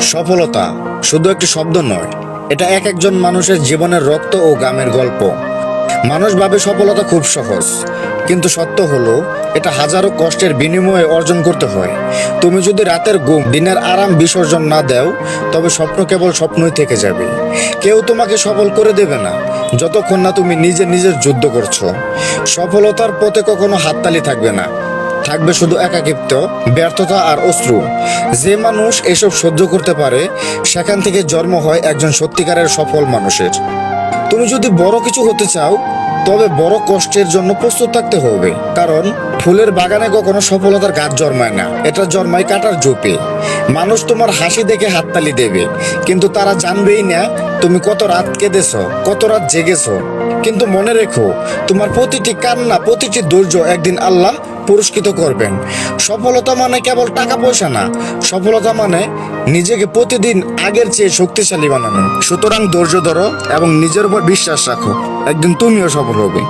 সফলতা শুধু একটি শব্দ নয়, এটা এক একজন মানুষের জীবনের রক্ত ও গামের গল্প। মানুষ ভাবে সফলতা খুব সহজ, কিন্তু সত্য হলো এটা হাজারো কষ্টের বিনিময়ে অর্জন করতে হয়। তুমি যদি রাতের ঘুম, দিনের আরাম বিসর্জন না দাও, তবে স্বপ্ন কেবল স্বপ্নই থেকে যাবে। কেউ তোমাকে সফল করে দেবে না যতক্ষণ না তুমি নিজের যুদ্ধ করছো। সফলতার পথে কখনো হাততালি থাকবে না, থাকবে শুধু একাকিত্ব, ব্যর্থতা আর অশ্রু। যে মানুষ এসব সহ্য করতে পারে, সেখান থেকে জন্ম হয় একজন সত্যিকারের সফল মানুষের। তুমি যদি বড় কিছু হতে চাও, তবে বড় কষ্টের জন্য প্রস্তুত থাকতে হবে। কারণ ফুলের বাগানে কখনো সফলতার গাছ জন্মায় না, এটা জন্মায় কাটার ঝোপে। মানুষ তোমার হাসি দেখে হাততালি দেবে, কিন্তু তারা জানবেই না তুমি কত রাত কেঁদেছো, কত রাত জেগেছো। কিন্তু মনে রেখো, তোমার প্রতিটি কান্না, প্রতিটি ধৈর্য একদিন আল্লাহ পুরস্কৃত করবেন। সফলতা মানে কেবল টাকা পয়সা না, সফলতা মানে নিজেকে প্রতিদিন আগের চেয়ে শক্তিশালী বানানো। সুতরাং ধৈর্য ধরো এবং নিজের উপর বিশ্বাস রাখো, একদিন তুমিও সফল হবে।